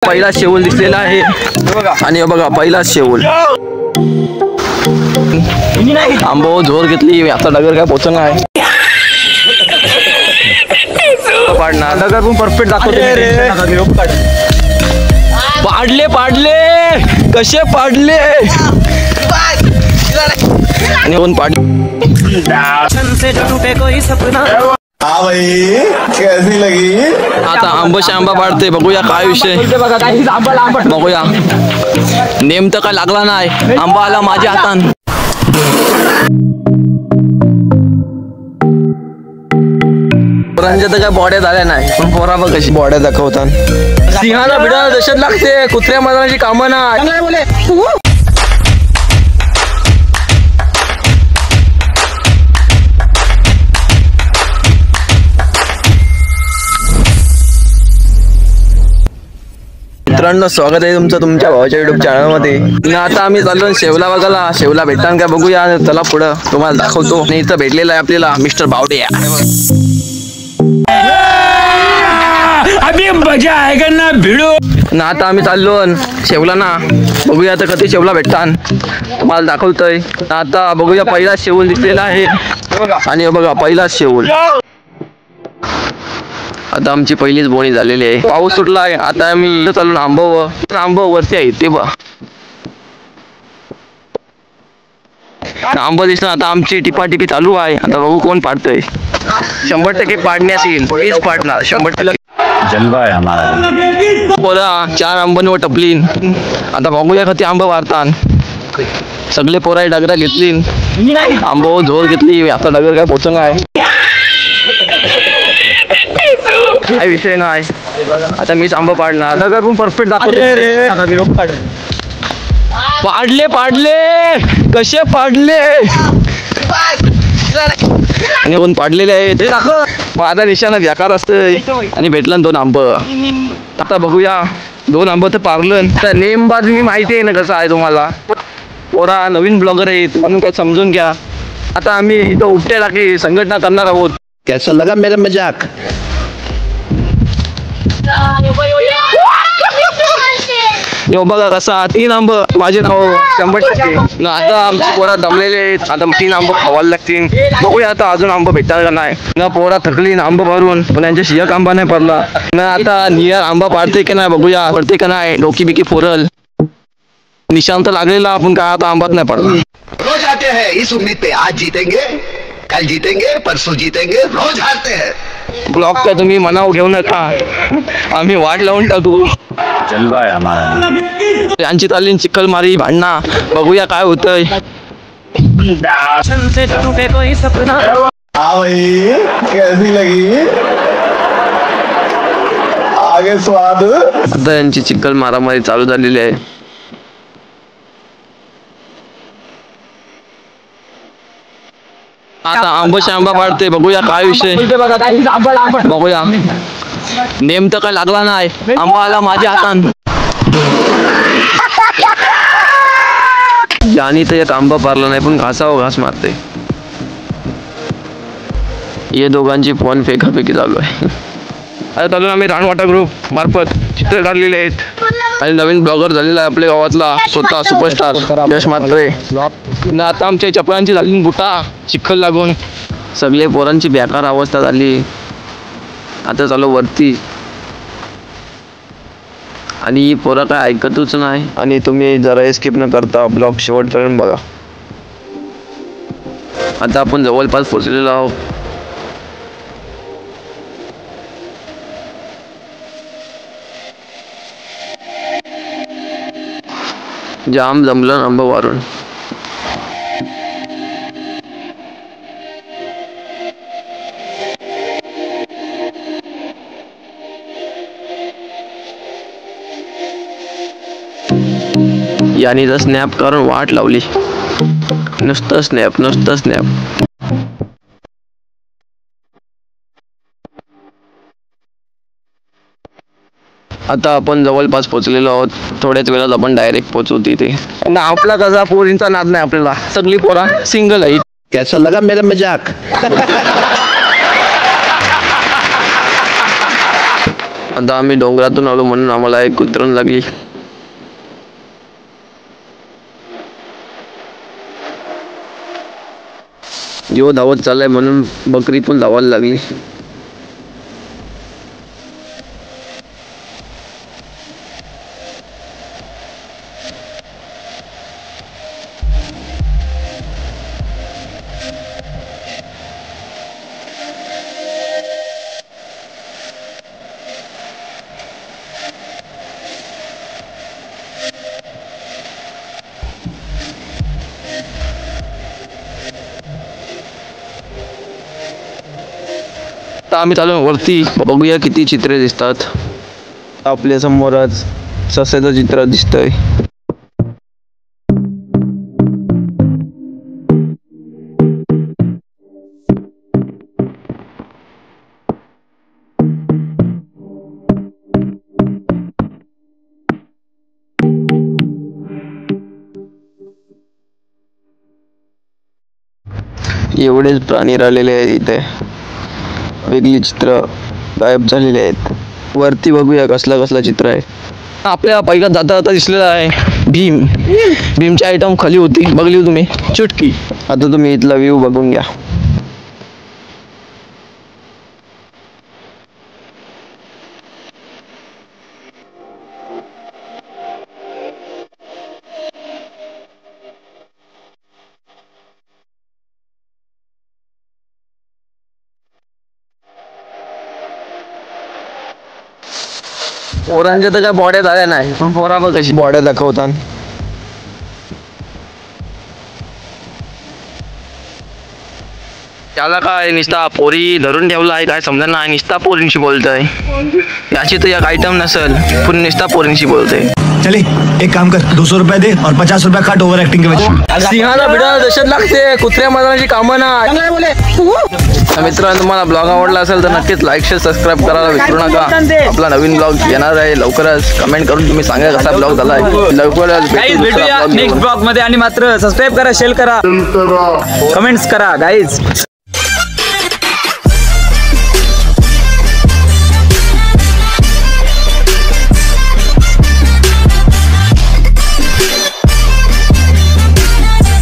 पहिला शेवल दिसलेला आहे आणि बघा पहिला शेवल आंबो जोर घेतली आता डगर काय पोचणार आहे पाडणार डगर पण परफेक्ट दाखवते पाडले पाडले कसे पाडले आणि कोण पाडले कैसी लगी आता आंबोशी आंबा पाडते बघूया काय विषय बघूया नेम तर काय लागला नाही आंबा आला माझ्या हातान पोरांच्या तर काय बॉड्या झाल्या नाही पण पोरा बघ कशी बॉड्या दाखवतात सिंहाला भिडायला दशत लागते कुत्र्या मैदानाची कामं नाही मित्रांनो स्वागत आहे तुमचं तुमच्या भावाच्या युट्यूब चॅनल मध्ये आता आम्ही चाललो शेवला बघायला शेवला भेटताना काय बघूया चला पुढं तुम्हाला दाखवतो आणि इथं भेटलेला आहे आपल्याला मिस्टर बावडे अभी मजा आहे ना भिडो ना आता आम्ही चाललो शेवला ना बघूया आता कधी शेवला भेटतात तुम्हाला दाखवतोय आता बघूया पहिला शेवल दिसलेला आहे आणि बघा पहिला शेवल आता आमची पहिलीच बोणी झालेली आहे पाऊस सुटला आहे आता आम्ही चालून आंबो वरती आहे ते बघ आंबो दिसलं आता आमची टिपाटिपी चालू आहे आता बघू कोण पाडतोय 100% पाडण्यास येईल मीच पाडणार 100% जलवा आहे हमारा पोरा 4 आंबांवर टपलीन आता बघूया कधी आंबा वारतात सगळे पोरा डगरा घेतली आंबो झोर घेतली आता डगर काय पोचणार आहे काय विषय नाही आता मीच आंबा पाडणार डगर पण परफेक्ट दाखवते पाडले पाडले कसे पाडले आणि कोण पाडलेले आहे माझा निशाणा व्याकार असतोय आणि भेटलं 2 आंब आता बघूया 2 आंब तर पारलं तर नेमबाज मी माहिती आहे ना कसं आहे तुम्हाला पोरा नवीन ब्लॉगर आहेत म्हणून काय समजून घ्या आता आम्ही इथं उपट्या टाकी संघटना करणार आहोत कैसा लगा मेरा मजाक यो बघा कसा 3 आंब माझे नाव 100% ना आता आमची पोरा दमलेले आहेत आता 3 आंब खावायला लागतील बघूया आता अजून आंब भेटतात का नाही ना पोरा थकली ना आंब भरून पण यांच्या शियाक आंबा नाही पडला ना आता नियर आंबा पाडते की नाही बघूया पडते का नाही डोकी बिकी फोरल निशांत लागलेला आपण काय आता आंबात नाही पडला रोज आते हैं इस उम्मीद पे आज जीतेंगे कल जीतेंगे परसों जीतेंगे रोज हारते हैं ब्लॉक काय तुम्ही मनाव घेऊ नका आम्ही वाट लावून टाकू जलवा आहे हमारा यांची चालली चिखल मारी भांडणा बघूया काय होतंय कैसी लगी आगे स्वाद आता यांची चिखल मारामारी चालू झालेली आहे आता आंबोशी आंबा पाडते बघूया काय विषय बघूया नेम तर काय लागला नाही आंबा आला माझ्या हातान यानी तर एक आंबा पारला नाही पण घासावर घास मारते हे दोघांची फोन फेकाफेकी चालू आहे आता चालून आम्ही रानवाटा ग्रुप मार्फत चित्र काढलेले आहेत आणि नवीन ब्लॉगर झालेला आहे आपल्या गावातला स्वतः सुपरस्टार यश म्हात्रे ना आता आमच्या चपलांची झाली बुटा चिखल लागून सगळे पोरांची बेकार अवस्था झाली आता चालू वरती आणि ही पोरं काय ऐकतच नाही आणि तुम्ही जरा स्किप न करता ब्लॉग शेवटपर्यंत बघा आता आपण जवळपास पोहोचलेलो आहोत जाम जमलं आंबा वारून यानी तर स्नॅप करून वाट लावली नुसतं स्नॅप आता आपण जवळपास पोहोचलेलो आहोत थोड्याच वेळात आपण डायरेक्ट पोहोचू तिथे ना आपला कसा पोरींचा नाद नाही आपल्याला सगळी पोरा सिंगल आहे कैसा लगा मेरा मजाक आता आम्ही डोंगरातून आलो म्हणून आम्हाला एक कुत्रण लागली. जीव धावत चाललाय म्हणून बकरी पण धावायला लागली. आता आम्ही चालू वरती, बघूया किती चित्रे दिसतात. आपल्या समोरच सस्याचं चित्र दिसतंय. एवढेच प्राणी राहिलेले आहेत इथे. वेगळी चित्र गायब झालेली आहेत. वरती बघूया कसला चित्र आहे. आपल्या पहिला जाता जाता दिसलेला आहे भीम. भीमची आयटम खाली होती, बघली तुम्ही, चुटकी. आता तुम्ही इथला व्ह्यू बघून घ्या. पोरांच्या तर काय बॉड्या झाल्या नाही, पण पोरा बघ कशी बॉड्या दाखवतात. त्याला काय निस्ता पोरी धरून ठेवला आहे काय समजा नाही, निस्ता पोरींशी बोलतोय. याची तर एक आयटम नसल, पण निस्ता पोरींशी बोलतोय. चले एक काम कर, 200 रुपये दे और 50 रुपये काट ओवर एक्टिंग के वजह. सिंहाला भिडायला दशत लागते, कुत्र्या मरणाची कामं नाही. मित्रांनो, तुम्हाला ब्लॉग आवडला असेल तर नक्कीच लाईक शेअर सबस्क्राईब करायला विसरू नका. आपला नवीन ब्लॉग येणार आहे लवकरच. कमेंट करून तुम्ही सांगा कसा ब्लॉग झालाय. लवकरच भेटूया नेक्स्ट ब्लॉग मध्ये. आणि मात्र सबस्क्राईब करा, शेअर करा, कमेंट्स करा गाईज.